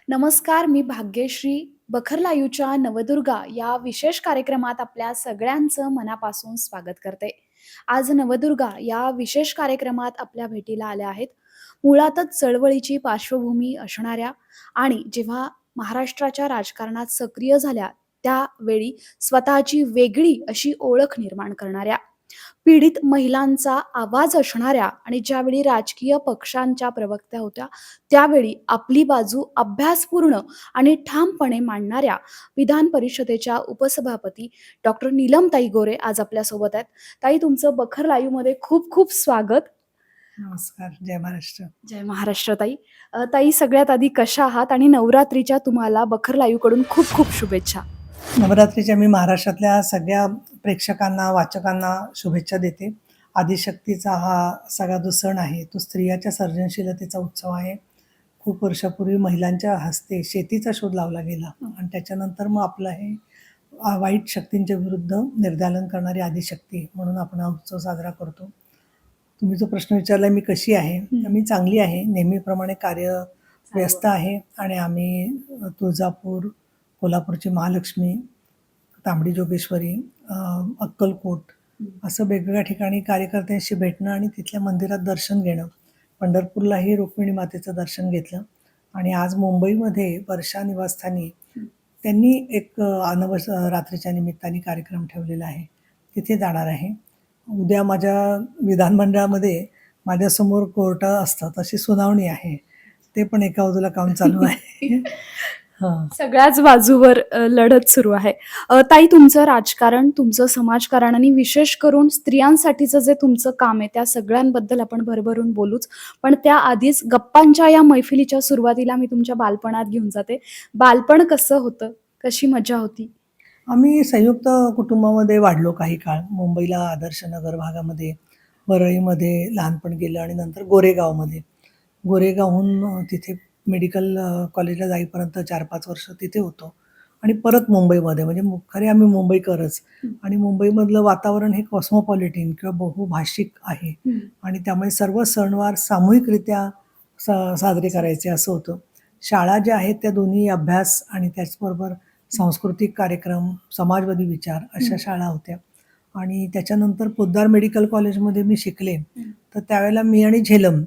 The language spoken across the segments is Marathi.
नमस्कार, मी भाग्यश्री. बखरलायूच्या नवदुर्गा या विशेष कार्यक्रमात आपल्या सगळ्यांचं मनापासून स्वागत करते. आज नवदुर्गा या विशेष कार्यक्रमात आपल्या भेटीला आल्या आहेत. मुळातच चळवळीची पार्श्वभूमी असणाऱ्या आणि जेव्हा महाराष्ट्राच्या राजकारणात सक्रिय झाल्या, त्यावेळी स्वतःची वेगळी अशी ओळख निर्माण करणाऱ्या, पीडित महिलांचा आवाज असणाऱ्या आणि ज्यावेळी राजकीय पक्षांच्या प्रवक्त्या होत्या, त्यावेळी आपली बाजू अभ्यासपूर्ण आणि ठामपणे मांडणाऱ्या विधान परिषदेच्या उपसभापती डॉक्टर नीलमताई गोरे आज आपल्यासोबत आहेत. ताई, तुमचं बखर लाईव्हमध्ये खूप खूप स्वागत. नमस्कार. जय महाराष्ट्र. जय महाराष्ट्र ताई. ताई, सगळ्यात आधी कशा आहात आणि नवरात्रीच्या तुम्हाला बखर लाईव्हकडून खूप खूप शुभेच्छा. नवरात्रीच्या मी महाराष्ट्रातल्या सगळ्या प्रेक्षकांना, वाचकांना शुभेच्छा देते. आदिशक्तीचा हा सगळा जो सण आहे, तो स्त्रियाच्या सर्जनशीलतेचा उत्सव आहे. खूप वर्षापूर्वी महिलांच्या हस्ते शेतीचा शोध लावला गेला आणि त्याच्यानंतर मग आपलं हे वाईट शक्तींच्या विरुद्ध निर्दालन करणारी आदिशक्ती म्हणून आपण हा उत्सव साजरा करतो. तुम्ही जो प्रश्न विचारला मी कशी आहे, तर मी चांगली आहे. नेहमीप्रमाणे कार्य व्यस्त आहे आणि आम्ही तुळजापूर, कोल्हापूरची महालक्ष्मी, तांबडी जोगेश्वरी, अक्कलकोट असं वेगवेगळ्या ठिकाणी कार्यकर्त्यांशी भेटणं आणि तिथल्या मंदिरात दर्शन घेणं. पंढरपूरलाही रुक्मिणी मातेचं दर्शन घेतलं आणि आज मुंबईमध्ये वर्षा निवासस्थानी त्यांनी एक रात्रीच्या निमित्ताने कार्यक्रम ठेवलेला आहे. तिथे जाणार आहे. उद्या माझ्या विधानमंडळामध्ये माझ्यासमोर कोर्टात असतं तशी सुनावणी आहे. ते पण एका बाजूला काम चालू आहे. हां. सगळ्याच बाजूवर लढत सुरू आहे. ताई, तुमचं राजकारण, तुमचं समाजकारण आणि विशेष करून स्त्रियांसाठीचं जे तुमचं काम आहे, त्या सगळ्यांबद्दल आपण भरभरून बोलूच. पण त्याआधीच गप्पांच्या या मैफिलीच्या सुरुवातीला मी तुमच्या बालपणात घेऊन जाते. बालपण कसं होतं? कशी मजा होती? आम्ही संयुक्त कुटुंबामध्ये वाढलो काही काळ. मुंबईला आदर्श नगर भागामध्ये, वरळीमध्ये लहानपण गेलं आणि नंतर गोरेगावमध्ये. गोरेगावहून तिथे मेडिकल कॉलेजला जाईपर्यंत 4-5 वर्ष तिथे होतो आणि परत मुंबईमध्ये म्हणजे खरे आम्ही मुंबईकरच. आणि मुंबईमधलं वातावरण हे कॉस्मोपॉलिटिन किंवा बहुभाषिक आहे आणि त्यामुळे सर्व सणवार सामूहिकरित्या साजरे करायचे असं होतं. शाळा ज्या आहेत त्या दोन्ही अभ्यास आणि त्याचबरोबर सांस्कृतिक कार्यक्रम, समाजवादी विचार अशा शाळा होत्या. आणि त्याच्यानंतर पोद्दार मेडिकल कॉलेजमध्ये मी शिकले. तर त्यावेळेला मी आणि झेलम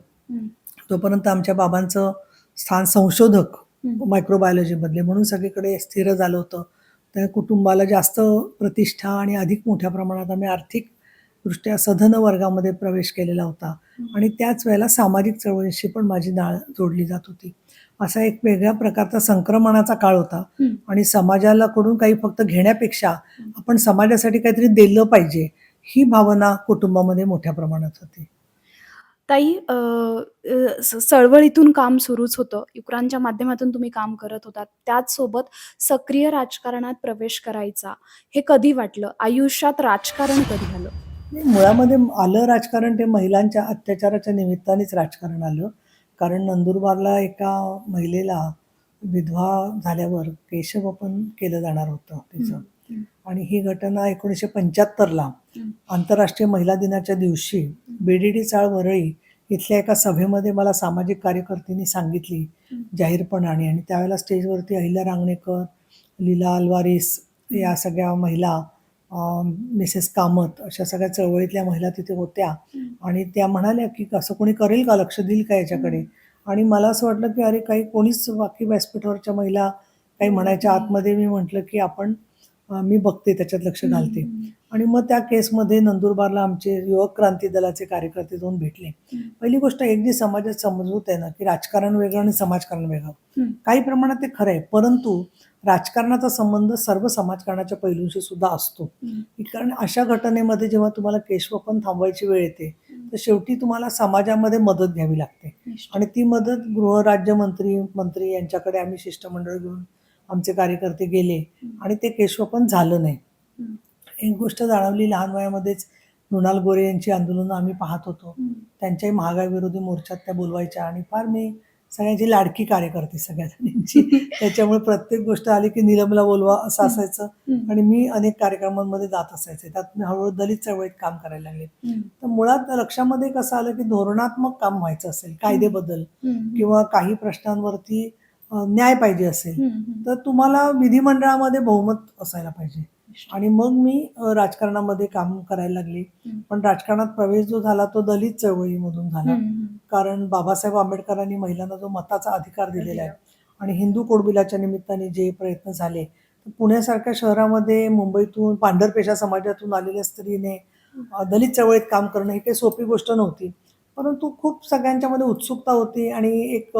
तोपर्यंत आमच्या बाबांचं स्थान संशोधक मायक्रोबायोलॉजीमधले म्हणून सगळीकडे स्थिर झालं होतं. त्या कुटुंबाला जास्त प्रतिष्ठा आणि अधिक मोठ्या प्रमाणात आम्ही आर्थिकदृष्ट्या सधन वर्गामध्ये प्रवेश केलेला होता आणि त्याच वेळेला सामाजिक चळवळीशी पण माझी नाळ जोडली जात होती. असा एक वेगळ्या प्रकारचा संक्रमणाचा काळ होता आणि समाजाला कडून काही फक्त घेण्यापेक्षा आपण समाजासाठी काहीतरी दिलं पाहिजे ही भावना कुटुंबामध्ये मोठ्या प्रमाणात होती. ताई, चळवळीतून काम सुरूच होतं. युक्रांच्या माध्यमातून तुम्ही काम करत होतात. त्याचसोबत सक्रिय राजकारणात प्रवेश करायचा, हे कधी वाटलं? आयुष्यात राजकारण कधी आलं? मुळामध्ये आलं राजकारण ते महिलांच्या अत्याचाराच्या निमित्तानेच राजकारण आलं. कारण नंदुरबारला एका महिलेला विधवा झाल्यावर केशवपन केलं जाणार होतं तिचं. आणि ही घटना 1975ला आंतरराष्ट्रीय महिला दिनाच्या दिवशी BDD चाळ वरळी इथल्या एका सभेमध्ये मला सामाजिक कार्यकर्त्यांनी सांगितली जाहीरपणाने. आणि त्यावेळेला स्टेजवरती अहिल्या रांगणेकर, लीला अल्वारिस या सगळ्या महिला, मिसेस कामत अशा सगळ्या चळवळीतल्या महिला तिथे होत्या आणि त्या म्हणाल्या की असं कोणी करेल का, लक्ष देईल का याच्याकडे. आणि मला असं वाटलं की अरे काही कोणीच बाकी व्यासपीठावरच्या महिला काही म्हणायच्या. आतमध्ये मी म्हटलं की मी बघते, त्याच्यात लक्ष घालते. आणि मग त्या केसमध्ये नंदुरबारला आमचे युवक क्रांती दलाचे कार्यकर्ते जाऊन भेटले. पहिली गोष्ट, एक जी समाजात समजूत आहे ना की राजकारण वेगळं आणि समाजकारण वेगळं, काही प्रमाणात ते खरं आहे, परंतु राजकारणाचा संबंध सर्व समाजकारणाच्या पैलूंशी सुद्धा असतो. कारण अशा घटनेमध्ये जेव्हा तुम्हाला केशवपन थांबवायची वेळ येते तर शेवटी तुम्हाला समाजामध्ये मदत घ्यावी लागते आणि ती मदत मंत्री यांच्याकडे आम्ही शिष्टमंडळ घेऊन आमचे कार्यकर्ते गेले आणि ते केशवपन झालं नाही. एक गोष्ट जाणवली, लहान वयामध्येच मृणाल गोरे यांची आंदोलनं आम्ही पाहत होतो. त्यांच्याही महागाई विरोधी मोर्चात त्या बोलवायच्या आणि फार मी सगळ्यांची लाडकी कार्यकर्ते सगळ्या जणींची. त्याच्यामुळे प्रत्येक गोष्ट आली की नीलमला बोलवा असं असायचं आणि मी अनेक कार्यक्रमांमध्ये जात असायचे. त्यात मी हळूहळू दलित चळवळीत काम करायला लागले. तर मुळात लक्षामध्ये कसं आलं की धोरणात्मक काम व्हायचं असेल, कायदे बदल किंवा काही प्रश्नांवरती न्याय पाहिजे असेल, हं, हं. तर तुम्हाला विधिमंडळामध्ये बहुमत असायला पाहिजे. आणि मग मी राजकारणामध्ये काम करायला लागले. हं. पण राजकारणात प्रवेश जो झाला तो दलित चळवळीमधून झाला. हं, हं. कारण बाबासाहेब आंबेडकरांनी महिलांना जो मताचा अधिकार दिलेला आहे आणि हिंदू कुडबिलाच्या निमित्ताने जे प्रयत्न झाले, तर पुण्यासारख्या शहरामध्ये मुंबईतून पांढरपेशा समाजातून आलेल्या स्त्रीने दलित चळवळीत काम करणं ही काही सोपी गोष्ट नव्हती. परंतु खूप सगळ्यांच्यामध्ये उत्सुकता होती आणि एक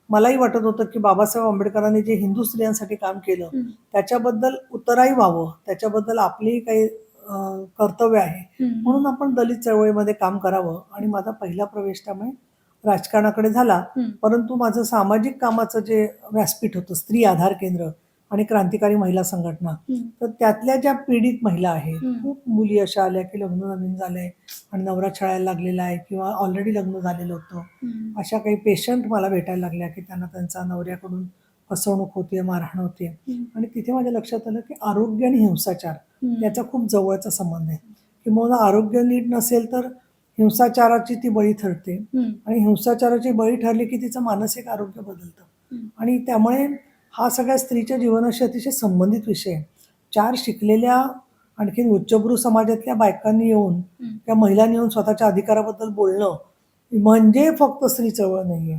मलाही वाटत होतं, की बाबासाहेब आंबेडकरांनी जे हिंदू स्त्रियांसाठी काम केलं, हं. त्याच्याबद्दल उत्तराई व्हावं, त्याच्याबद्दल आपली काही कर्तव्य आहे. हं, म्हणून हं. आपण दलित चळवळीमध्ये काम करावं आणि माझा पहिला प्रवेश त्यामुळे राजकारणाकडे झाला. हं. परंतु माझं सामाजिक कामाचं जे व्यासपीठ होतं, स्त्री आधार केंद्र आणि क्रांतिकारी महिला संघटना, हं. तर त्यातल्या ज्या पीडित महिला आहेत, हं. खूप मुली अशा आल्या, की लग्न नवीन झालंय आणि नवरा छळायला लागलेला आहे किंवा ऑलरेडी लग्न झालेलं होतं. हं. अशा काही पेशंट मला भेटायला लागल्या, की त्यांना त्यांच्या नवऱ्याकडून फसवणूक होते, मारहाण होते. हं. आणि तिथे माझ्या लक्षात आलं, की आरोग्य आणि हिंसाचार हं. याचा खूप जवळचा संबंध आहे. किंबहुना आरोग्य नीट नसेल तर हिंसाचाराची ती बळी ठरते हं. आणि हिंसाचाराची बळी ठरली, की तिचं मानसिक आरोग्य बदलतं. हं. आणि त्यामुळे हा सगळ्या स्त्रीच्या जीवनाशी अतिशय संबंधित विषय आहे. 4 शिकलेल्या आणखीन उच्चभ्रू समाजातल्या बायकांनी येऊन, हं. त्या महिलांनी येऊन स्वतःच्या अधिकाराबद्दल बोलणं, म्हणजे फक्त स्त्री चळवळ नाहीये.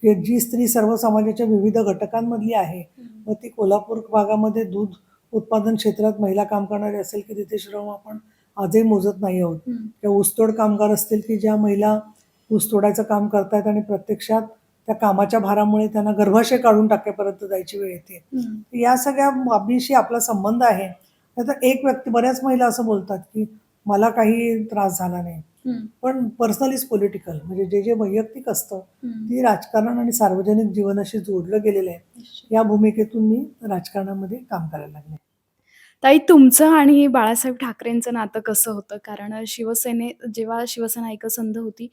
की जी स्त्री सर्व समाजाच्या विविध घटकांमधली आहे. मग ती कोल्हापूर भागामध्ये दूध उत्पादन क्षेत्रात महिला काम करणारी असेल, की तिथे श्रम आपण आजही मोजत नाही आहोत. हं. किंवा ऊसतोड कामगार असतील, की ज्या महिला ऊस तोडायचं काम करतायत आणि प्रत्यक्षात त्या कामाच्या भारामुळे त्यांना गर्भाशय काढून टाकेपर्यंत जायची वेळ येते. हं. या सगळ्या बाबींशी आपला संबंध आहे. नाहीतर एक व्यक्ती बऱ्याच महिला असं बोलतात, की मला काही त्रास झाला नाही. हं. पण पर्सनल इज पॉलिटिकल म्हणजे जे वैयक्तिक असतं, हं. ती राजकारण आणि सार्वजनिक जीवनाशी जोडलं गेलेलं आहे. या भूमिकेतून मी राजकारणामध्ये काम करायला लागले. ताई तुमचं आणि बाळासाहेब ठाकरेंचं नातं कसं होतं? कारण जेव्हा शिवसेना एकसंध होती,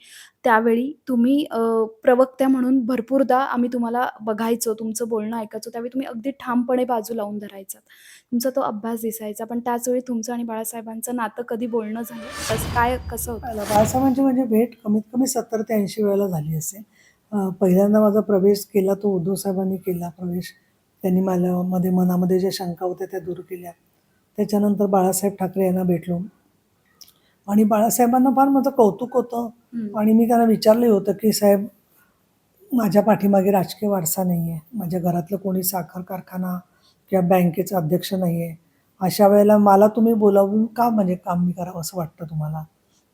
त्यावेळी तुम्ही प्रवक्त्या म्हणून भरपूरदा आम्ही तुम्हाला बघायचो, तुमचं बोलणं ऐकायचो. त्यावेळी तुम्ही अगदी ठामपणे बाजू लावून धरायचात. तुमचा तो अभ्यास दिसायचा. पण त्याचवेळी तुमचं आणि बाळासाहेबांचं नातं कधी बोलणं झालं? कसं होतं? बाळासाहेबांची म्हणजे भेट कमीत कमी 70 ते 80 वेळेला झाली असेल. पहिल्यांदा माझा प्रवेश केला तो उद्धव साहेबांनी केला प्रवेश. त्यांनी माझ्यामध्ये मनामध्ये ज्या शंका होत्या त्या दूर केल्या. त्याच्यानंतर बाळासाहेब ठाकरे यांना भेटलो आणि बाळासाहेबांना फार माझं कौतुक होतं हं. आणि मी त्यांना विचारलंही होतं, की "साहेब, माझ्या पाठीमागे राजकीय वारसा नाही आहे. माझ्या घरातलं कोणी साखर कारखाना किंवा बँकेचा अध्यक्ष नाही आहे. अशा वेळेला मला तुम्ही बोलावून का म्हणजे काम मी करावं असं वाटतं तुम्हाला?"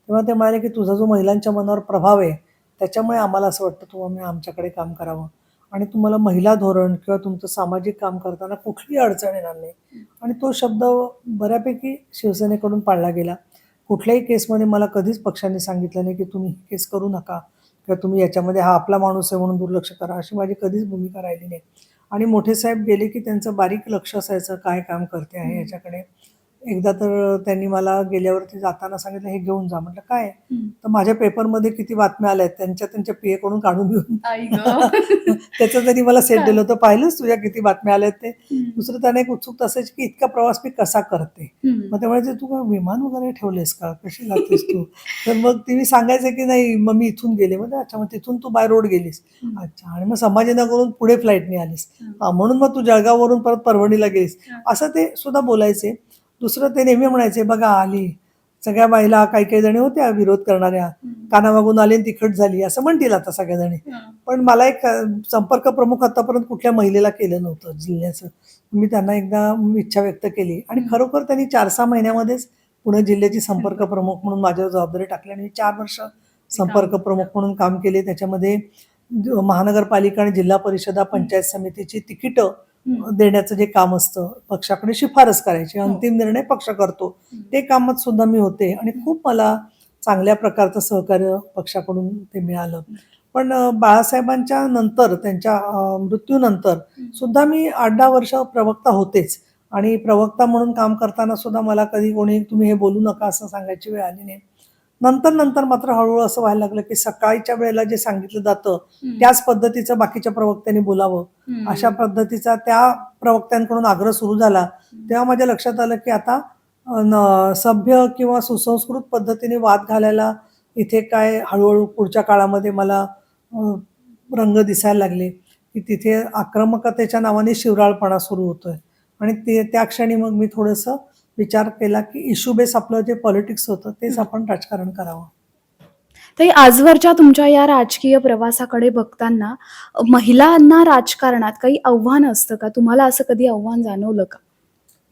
तेव्हा ते म्हणाले, की "तुझा जो महिलांच्या मनावर प्रभाव आहे, त्याच्यामुळे आम्हाला असं वाटतं तुम्ही आमच्याकडे काम करावं आणि तुम्हाला महिला धोरण किंवा तुमचं सामाजिक काम करताना कुठलीही अडचण येणार नाही." आणि तो शब्द बऱ्यापैकी शिवसेनेकडून पाळला गेला. कुठल्याही केसमध्ये मला कधीच पक्षाने सांगितलं नाही, की तुम्ही ही केस करू नका किंवा तुम्ही याच्यामध्ये हा आपला माणूस आहे म्हणून दुर्लक्ष करा, अशी माझी कधीच भूमिका राहिली नाही. आणि मोठे साहेब गेले, की त्यांचं बारीक लक्ष असायचं काय काम करते आहे हं. याच्याकडे. एकदा तर त्यांनी मला गेल्यावरती जाताना सांगितलं, "हे घेऊन जा." म्हटलं, "काय आहे?" हं. तर माझ्या पेपरमध्ये किती बातम्या आल्या आहेत त्यांच्या पीएकडून काढून घेऊन आई गं! त्याचं त्यांनी मला सेट काय? दिलं होतं. "पाहिलंस तुझ्या किती बातम्या आल्या आहेत ते?" हं. दुसरं त्यांना एक उत्सुकता असायची, की इतका प्रवास मी कसा करते? हं. मग ते म्हणायचे, "तू काय विमान वगैरे ठेवलेस का? कशी जातेस तू?" तर मग ती मी सांगायचे, की "नाही, मग मी इथून गेले." म्हणजे "अच्छा, मग तिथून तू बाय रोड गेलीस." हं. "अच्छा आणि मग संभाजीनगरहून पुढे फ्लाईटने आलीस." हं. "हां, म्हणून मग तू जळगाववरून परत परभणीला गेलीस." हं. असं ते सुद्धा बोलायचे. दुसरं ते नेहमी म्हणायचे, "बघा आली." सगळ्या महिला काही-काही जणी होत्या विरोध करणाऱ्या. हं. कानामागून आली आणि तिखट झाली असं म्हणतील आता सगळ्याजणी. हं. पण मला एक संपर्क प्रमुख आतापर्यंत कुठल्या महिलेला केलं नव्हतं जिल्ह्याचं. मी त्यांना एकदा इच्छा व्यक्त केली आणि हं. खरोखर त्यांनी 4-6 महिन्यामध्येच पुणे जिल्ह्याची संपर्क प्रमुख म्हणून माझ्यावर जबाबदारी टाकली आणि मी 4 वर्ष संपर्क प्रमुख म्हणून काम केले. त्याच्यामध्ये महानगरपालिका आणि जिल्हा परिषदा, पंचायत समितीची तिकीटं हं. देण्याचं जे काम असतं, पक्षाकडे शिफारस करायची. हो. अंतिम निर्णय पक्ष करतो. हं. ते कामात सुद्धा मी होते आणि खूप मला चांगल्या प्रकारचं सहकार्य पक्षाकडून ते मिळालं. पण बाळासाहेबांच्या नंतर त्यांच्या मृत्यूनंतर सुद्धा मी 8-10 वर्ष प्रवक्ता होतेच आणि प्रवक्ता म्हणून काम करताना सुद्धा मला कधी कोणी तुम्ही हे बोलू नका असं सांगायची वेळ आली नाही. नंतर मात्र हळू-हळू असं व्हायला लागलं, की सकाळच्या वेळेला जे सांगितलं जातं, हं. त्याच पद्धतीचं बाकीच्या प्रवक्त्यांनी बोलावं. हं. अशा पद्धतीचा त्या प्रवक्त्यांकडून आग्रह सुरू झाला. तेव्हा माझ्या लक्षात आलं, की आता सभ्य किंवा सुसंस्कृत पद्धतीने वाद घालायला इथे काय हळू पुढच्या काळामध्ये मला अ, रंग दिसायला लागले. की तिथे आक्रमकतेच्या नावाने शिवराळपणा सुरू होतोय आणि त्या क्षणी मग मी थोडंसं विचार केला, की इश्यू बेस आपलं जे पॉलिटिक्स होतं तेच हं. आपण राजकारण करावं. ताई आजवरच्या तुमच्या या राजकीय प्रवासाकडे बघताना महिलांना राजकारणात काही आव्हान असतं का? तुम्हाला असं कधी आव्हान जाणवलं का?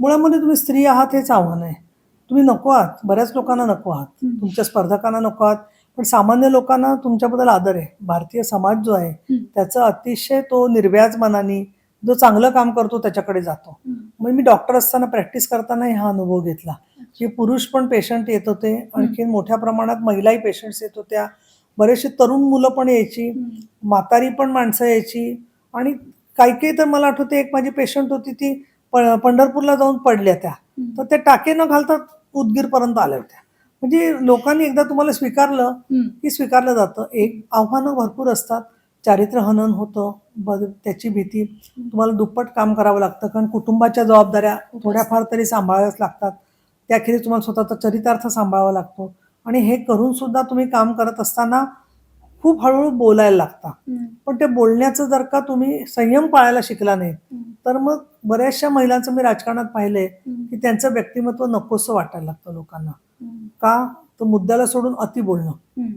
मुळामध्ये तुम्ही स्त्री आहात हेच आव्हान आहे. तुम्ही नको आहात. बऱ्याच लोकांना नको आहात. हं. तुमच्या स्पर्धकांना नको आहात. पण सामान्य लोकांना तुमच्याबद्दल आदर आहे. भारतीय समाज जो आहे, हं. त्याचा अतिशय तो निर्व्याज मनाने जो चांगलं काम करतो त्याच्याकडे जातो. हं. मग मी डॉक्टर असताना प्रॅक्टिस करतानाही हा अनुभव घेतला, की पुरुष पण पेशंट येत होते. आणखीन मोठ्या प्रमाणात महिलाही पेशंट्स येत होत्या. बरेचसे तरुण मुलं पण यायची, हं. म्हातारी पण माणसं यायची आणि काही-काही तर मला आठवते एक माझी पेशंट होती ती पंढरपूरला जाऊन पडल्या त्या. हं. तर ते टाके न घालता उदगीरपर्यंत आल्या होत्या. म्हणजे लोकांनी एकदा तुम्हाला स्वीकारलं, हं. की स्वीकारलं जातं. एक आव्हानं भरपूर असतात. चारित्र्यहनन होतं. त्याची भीती. तुम्हाला दुप्पट काम करावं लागतं कारण कुटुंबाच्या जबाबदाऱ्या थोड्याफार तरी सांभाळाव्याच लागतात. त्याखेरीज तुम्हाला स्वतःचा चरितार्थ सांभाळावा लागतो आणि हे करून सुद्धा तुम्ही काम करत असताना खूप हळू बोलायला लागता. हं. पण ते बोलण्याचं जर का तुम्ही संयम पाळायला शिकला नाहीत, हं. तर मग बऱ्याचशा महिलांचं मी राजकारणात पाहिलंय, हं. की त्यांचं व्यक्तिमत्व नकोसं वाटायला लागतं लोकांना. हं. का? तर मुद्द्याला सोडून अति बोलणं. हं.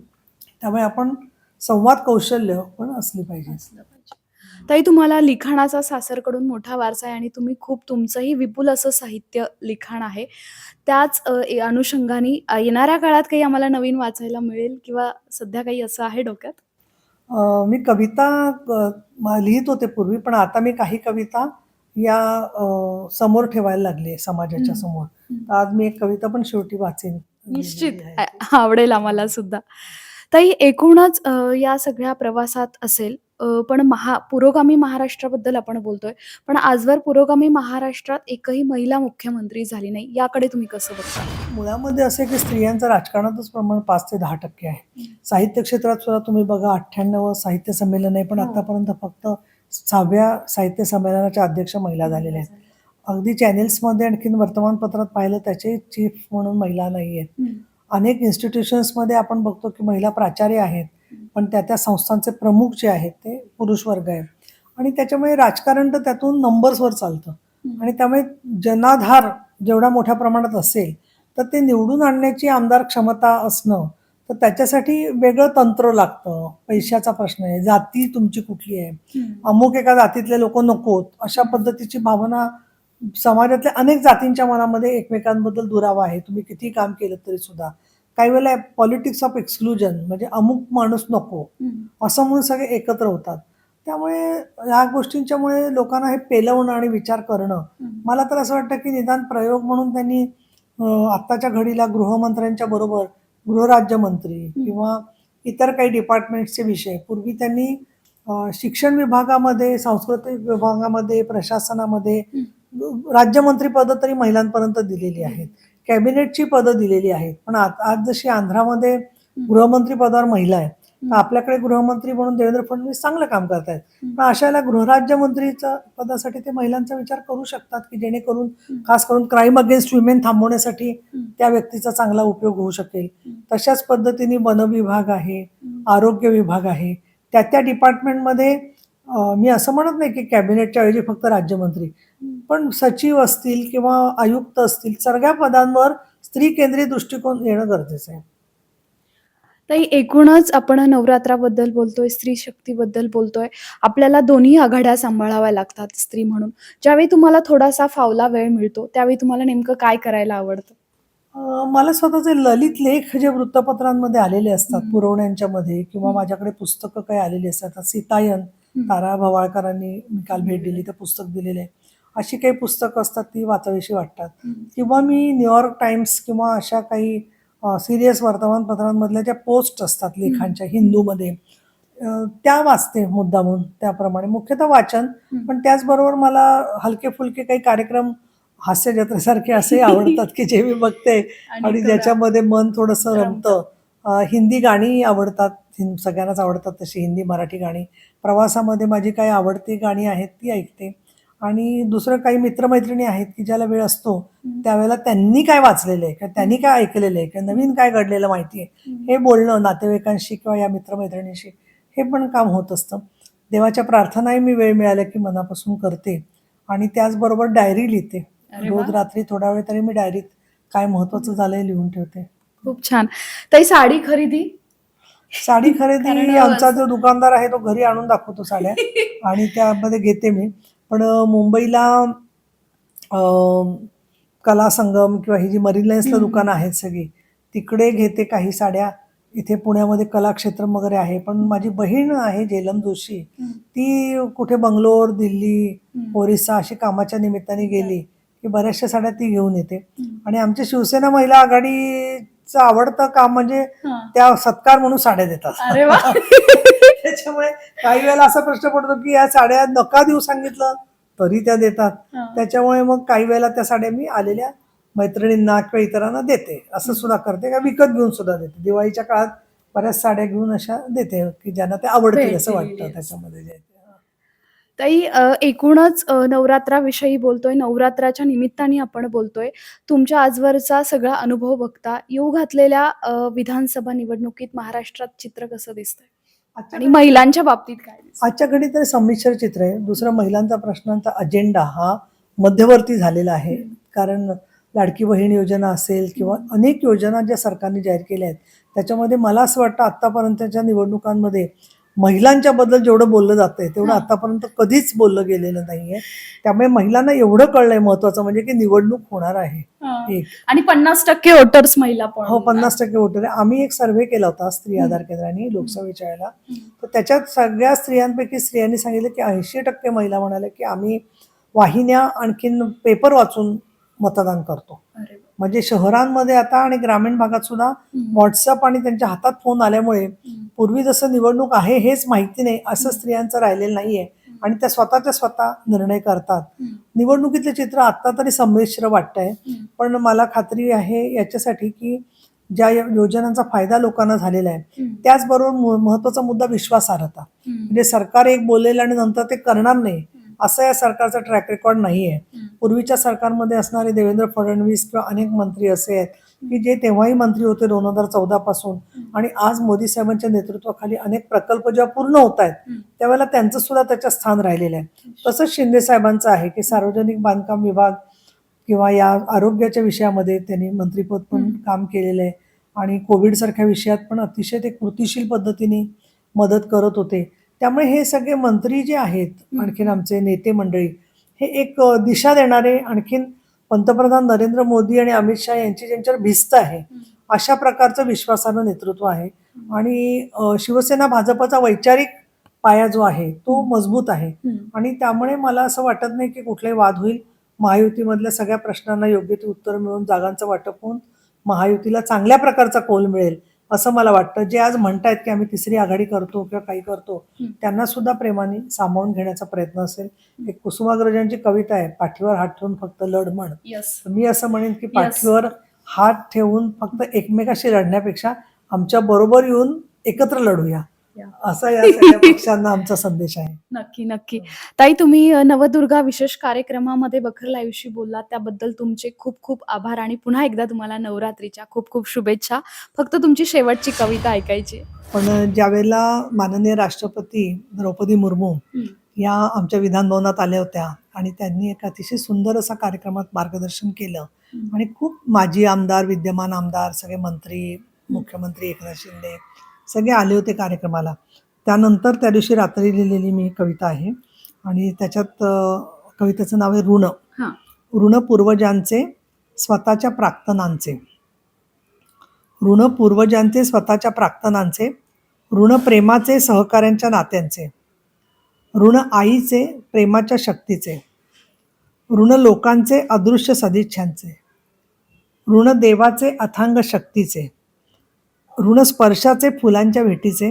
त्यामुळे आपण संवाद कौशल्य पण असली पाहिजे. असलं पाहिजे. ताई तुम्हाला लिखाणाचा सासरकडून मोठा वारसा आहे आणि तुम्ही खूप तुमचंही विपुल असं साहित्य लिखाण आहे. त्याच अनुषंगाने येणाऱ्या काळात काही आम्हाला नवीन वाचायला मिळेल किंवा सध्या काही असं आहे डोक्यात? मी कविता लिहित होते पूर्वी, पण आता मी काही कविता या समोर ठेवायला लागले समाजाच्या हं. समोर. हं. तर आज मी एक कविता पण शेवटी वाचेन निश्चित लिहिलेली आहे ती. आवडेल आम्हाला सुद्धा. ताई एकूणच या सगळ्या प्रवासात असेल पण पुरोगामी महाराष्ट्राबद्दल आपण बोलतोय. पण आजवर पुरोगामी महाराष्ट्रात एकही महिला मुख्यमंत्री झाली नाही. याकडे तुम्ही कसं बघता? मुळामध्ये असं आहे की स्त्रियांचं राजकारणातच प्रमाण 5 ते 10% आहे. हं. साहित्य क्षेत्रात सुद्धा तुम्ही बघा 98वं साहित्य संमेलन आहे, पण हो. आतापर्यंत फक्त 6व्या साहित्य संमेलनाच्या अध्यक्ष महिला झालेल्या आहेत. अगदी चॅनेल्समध्ये आणखीन वर्तमानपत्रात पाहिलं त्याचे चीफ म्हणून महिला नाही आहेत. हं. अनेक इन्स्टिट्यूशन्समध्ये आपण बघतो की महिला प्राचार्य आहेत, हं. पण त्या संस्थांचे प्रमुख जे आहेत ते पुरुष वर्ग आहे आणि त्याच्यामुळे राजकारण तर त्यातून नंबर्सवर चालतं हं. आणि त्यामुळे जनाधार जेवढा मोठ्या प्रमाणात असेल, तर ते निवडून आणण्याची आमदार क्षमता असणं, तर त्याच्यासाठी वेगळं तंत्र लागतं. पैशाचा प्रश्न आहे, जाती तुमची कुठली आहे, हं. अमुक एका जातीतले लोकं नकोत, अशा पद्धतीची भावना समाजातल्या अनेक जातींच्या मनामध्ये एकमेकांबद्दल दुरावा आहे. तुम्ही कितीही काम केलं तरी सुद्धा. काही वेळेला पॉलिटिक्स ऑफ एक्सक्लुजन म्हणजे अमुक माणूस नको, हं. असं म्हणून सगळे एकत्र होतात. त्यामुळे ह्या गोष्टींच्यामुळे लोकांना हे पेलवणं आणि विचार करणं, हं. मला तर असं वाटतं की निदान प्रयोग म्हणून त्यांनी आत्ताच्या घडीला गृहमंत्र्यांच्या बरोबर गृहराज्यमंत्री हं. किंवा इतर काही डिपार्टमेंट्सचे विषय पूर्वी त्यांनी शिक्षण विभागामध्ये, सांस्कृतिक विभागामध्ये, प्रशासनामध्ये हं. राज्यमंत्री पदं तरी महिलांपर्यंत दिलेली आहेत. कॅबिनेटची पदं दिलेली आहेत. पण आज जशी आंध्रामध्ये गृहमंत्री पदावर महिला आहे, तर आपल्याकडे गृहमंत्री म्हणून देवेंद्र फडणवीस चांगलं काम करतायत. पण अशाला गृहराज्यमंत्रीच्या पदासाठी ते महिलांचा विचार करू शकतात, की जेणेकरून खास करून क्राईम अगेन्स्ट विमेन थांबवण्यासाठी त्या व्यक्तीचा चांगला उपयोग होऊ शकेल. तशाच पद्धतीने वन विभाग आहे, आरोग्य विभाग आहे. त्या डिपार्टमेंटमध्ये मी असं म्हणत नाही, की कॅबिनेटच्या ऐवजी फक्त राज्यमंत्री. पण सचिव असतील किंवा आयुक्त असतील, सगळ्या पदांवर स्त्री केंद्रित दृष्टिकोन येणं गरजेचं आहे. ताई एकूणच आपण नवरात्राबद्दल बोलतोय, स्त्री शक्तीबद्दल बोलतोय. आपल्याला दोन्ही आघाड्या सांभाळाव्या लागतात स्त्री म्हणून. ज्यावेळी तुम्हाला थोडासा फावला वेळ मिळतो, त्यावेळी तुम्हाला नेमकं काय करायला आवडतं? मला स्वतःचे ललित लेख जे वृत्तपत्रांमध्ये आलेले असतात, पुरवण्यांच्यामध्ये किंवा माझ्याकडे पुस्तकं काही आलेली असतात. आता सीतायन, तारा भवाळकरांनी मी काल भेट दिली, ते पुस्तक दिलेलं आहे. अशी काही पुस्तकं असतात ती वाचावीशी वाटतात किंवा मी न्यूयॉर्क टाइम्स किंवा अशा काही सीरियस वर्तमानपत्रांमधल्या ज्या पोस्ट असतात लेखांच्या हिंदूमध्ये त्या वाचते मुद्दामून त्याप्रमाणे. मुख्यतः वाचन, पण त्याचबरोबर मला हलके-फुलके काही कार्यक्रम हास्य जत्रेसारखे असेही आवडतात, की जे मी बघते आणि ज्याच्यामध्ये मन थोडंसं रमतं. हिंदी गाणी आवडतात, सगळ्यांनाच आवडतात तशी हिंदी, मराठी गाणी. प्रवासामध्ये माझी काही आवडती गाणी आहेत ती ऐकते आणि दुसरं काही मित्र-मैत्रिणी आहेत, की ज्याला वेळ असतो त्यावेळेला त्यांनी काय वाचलेलं आहे किंवा त्यांनी काय ऐकलेलं आहे किंवा नवीन काय घडलेलं माहिती आहे, हे बोलणं नातेवाईकांशी किंवा या मित्र हे पण काम होत असतं. देवाच्या प्रार्थनाही मी वेळ मिळाल्या की मनापासून करते आणि त्याचबरोबर डायरी लिहिते. अरे रोज वा. रात्री थोडा वेळ तरी मी डायरीत काय महत्वाचं झालंय लिहून ठेवते. खूप छान. ताई, साडी खरेदी साडी कारण खरेदी आमचा जो दुकानदार आहे तो घरी आणून दाखवतो साड्या आणि त्यामध्ये घेते मी. पण मुंबईला कला संगम किंवा ही जी मरीन लाईन्सला दुकानं आहेत सगळी, तिकडे घेते काही साड्या. इथे पुण्यामध्ये कलाक्षेत्रम वगैरे आहे. पण माझी बहीण आहे झेलम जोशी, ती कुठे बंगलोर, दिल्ली, ओरिसा अशी कामाच्या निमित्ताने गेली की बऱ्याचशा साड्या ती घेऊन येते. आणि आमच्या शिवसेना महिला आघाडीचं आवडतं काम म्हणजे त्या सत्कार म्हणून साड्या देतात. अरे वा. त्याच्यामुळे काही वेळेला असा प्रश्न पडतो की या साड्या नका देऊ सांगितलं तरी त्या देतात. त्याच्यामुळे मग काही वेळेला त्या साड्या मी आलेल्या मैत्रिणींना किंवा इतरांना देते. असं सुद्धा करते का विकत घेऊन सुद्धा देते. दिवाळीच्या काळात बऱ्याच साड्या घेऊन अशा देते की ज्यांना ते आवडतील असं वाटतं त्याच्यामध्ये जे. ताई, एकूणच नवरात्राविषयी बोलतोय, नवरात्राच्या निमित्ताने आपण बोलतोय. तुमच्या आजवरचा सगळा अनुभव बघता येऊ घातलेल्या विधानसभा निवडणुकीत महाराष्ट्रात चित्र कसं दिसतंय आणि महिलांच्या बाबतीत काय दिसतंय? आजच्या घडी तर संमिश्र चित्र आहे. दुसरा महिलांचा प्रश्नांचा अजेंडा हा मध्यवर्ती झालेला आहे. कारण लाडकी बहीण योजना असेल किंवा अनेक योजना ज्या सरकारने जाहीर केल्या आहेत त्याच्यामध्ये मला असं वाटतं आत्तापर्यंतच्या निवडणुकांमध्ये महिलांच्या बद्दल जेवढं बोललं जातंय तेवढं आतापर्यंत कधीच बोललं गेलेलं नाहीये. त्यामुळे महिलांना एवढं कळलंय महत्वाचं म्हणजे की निवडणूक होणार आहे. एक आणि 50% वोटर्स महिला पण. हो, 50% वोटर आहे. आम्ही एक सर्व्हे केला होता स्त्री आधार केंद्राने लोकसभेच्या वेळेला. तर त्याच्यात सगळ्या स्त्रियांपैकी स्त्रियांनी सांगितलं की 80% महिला म्हणाल्या की आम्ही वाहिन्या आणखीन पेपर वाचून मतदान करतो. म्हणजे शहरांमध्ये आता आणि ग्रामीण भागात सुद्धा व्हॉट्सअप आणि त्यांच्या हातात फोन आल्यामुळे पूर्वी जसं निवडणूक आहे हेच माहिती नाही असं स्त्रियांचं राहिलेलं नाहीये आणि त्या स्वतःच्या स्वतः निर्णय करतात. निवडणुकीतलं चित्र आता तरी संमिश्र वाटतंय. पण मला खात्री आहे याच्यासाठी की ज्या योजनांचा फायदा लोकांना झालेला आहे त्याचबरोबर महत्वाचा मुद्दा विश्वासार्हता. म्हणजे सरकार एक बोललेलं आणि नंतर ते करणार नाही असं या सरकारचा ट्रॅक रेकॉर्ड नाहीये. पूर्वीच्या सरकारमध्ये असणारे देवेंद्र फडणवीस किंवा अनेक मंत्री असे आहेत की जे तेव्हाही मंत्री होते 2014 पासून आणि आज मोदी साहेबांच्या नेतृत्वाखाली अनेक प्रकल्प जेव्हा पूर्ण होत आहेत त्यावेळेला त्यांचं सुद्धा त्याच्यात स्थान राहिलेलं आहे. तसंच शिंदे साहेबांचं आहे की सार्वजनिक बांधकाम विभाग किंवा या आरोग्याच्या विषयामध्ये त्यांनी मंत्रिपद पण काम केलेलं आहे आणि कोविड सारख्या विषयात पण अतिशय ते कृतिशील पद्धतीने मदत करत होते. त्यामुळे हे सगळे मंत्री जे आहेत आणखीन आमचे नेते मंडळी हे एक दिशा देणारे आणखीन पंतप्रधान नरेंद्र मोदी आणि अमित शहा यांची ज्यांच्यावर भिस्त आहे अशा प्रकारचं विश्वासानं नेतृत्व आहे. आणि शिवसेना भाजपचा वैचारिक पाया जो आहे तो मजबूत आहे आणि त्यामुळे मला असं वाटत नाही की कुठलाही वाद होईल. महायुतीमधल्या सगळ्या प्रश्नांना योग्य ते उत्तर मिळून जागांचं वाटप होऊन महायुतीला चांगल्या प्रकारचा कौल मिळेल असं मला वाटतं. जे आज म्हणतायत की आम्ही तिसरी आघाडी करतो किंवा काही करतो त्यांना सुद्धा प्रेमाने सामावून घेण्याचा प्रयत्न असेल. एक कुसुमाग्रजांची कविता आहे, पाठीवर हात ठेवून फक्त लढ म्हण. मी असं म्हणेन की पाठीवर हात ठेवून फक्त एकमेकाशी लढण्यापेक्षा आमच्या बरोबर येऊन एकत्र लढूया असा या सगळ्या पक्षांना आमचा संदेश आहे. नक्की नक्की. ताई, तुम्ही नवदुर्गा विशेष कार्यक्रमामध्ये बखर लाईव्हशी बोललात त्याबद्दल तुमचे खूप खूप आभार आणि पुन्हा एकदा तुम्हाला नवरात्रीच्या खूप खूप शुभेच्छा. फक्त तुमची शेवटची कविता ऐकायची. पण ज्यावेळेला माननीय राष्ट्रपती द्रौपदी मुर्मू या आमच्या विधान भवनात आल्या होत्या आणि त्यांनी एक अतिशय सुंदर असा कार्यक्रमात मार्गदर्शन केलं आणि खूप माजी आमदार, विद्यमान आमदार, सगळे मंत्री, मुख्यमंत्री एकनाथ शिंदे सगळे आले होते कार्यक्रमाला. त्यानंतर त्या दिवशी रात्री लिहिलेली मी कविता आहे आणि त्याच्यात कवितेचं नाव आहे ऋण. ऋण पूर्वजांचे स्वतःच्या प्राक्तनांचे, ऋण पूर्वजांचे स्वतःच्या प्राक्तनांचे, ऋण प्रेमाचे सहकाऱ्यांच्या नात्यांचे, ऋण आईचे प्रेमाच्या शक्तीचे, ऋण लोकांचे अदृश्य सदिच्छांचे, ऋण देवाचे अथांग शक्तीचे, ऋण स्पर्शाचे फुलांच्या भेटीचे,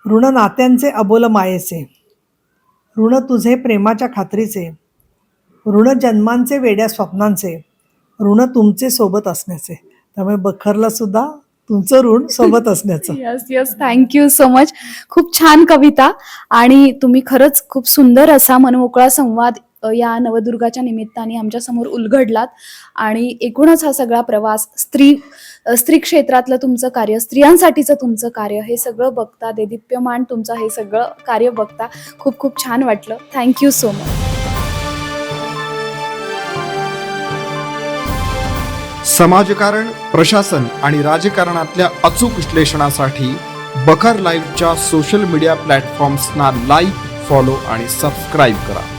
ऋण नात्यांचे अबोल मायेचे, ऋण तुझे प्रेमाच्या खात्रीचे, ऋण जन्मांचे वेड्या स्वप्नांचे, ऋण तुमचे सोबत असण्याचे. त्यामुळे बखरला सुद्धा तुमचं ऋण सोबत असण्याचं. Yes, thank you so much. खूप छान कविता आणि तुम्ही खरंच खूप सुंदर असा मनमोकळा संवाद या नवदुर्गाच्या निमित्ताने आमच्यासमोर उलगडलात आणि एकूणच हा सगळा प्रवास स्त्री क्षेत्रातलं तुमचं कार्य, स्त्रियांसाठीचं तुमचं कार्य हे सगळं बघता, देदीप्यमान तुमचं हे सगळं कार्य बघता खूप खूप छान वाटलं. Thank so much. समाजकारण, प्रशासन आणि राजकारणातल्या अचूक विश्लेषणासाठी बखर लाईव्हच्या सोशल मीडिया प्लॅटफॉर्म्सना लाईक, फॉलो आणि सबस्क्राईब करा.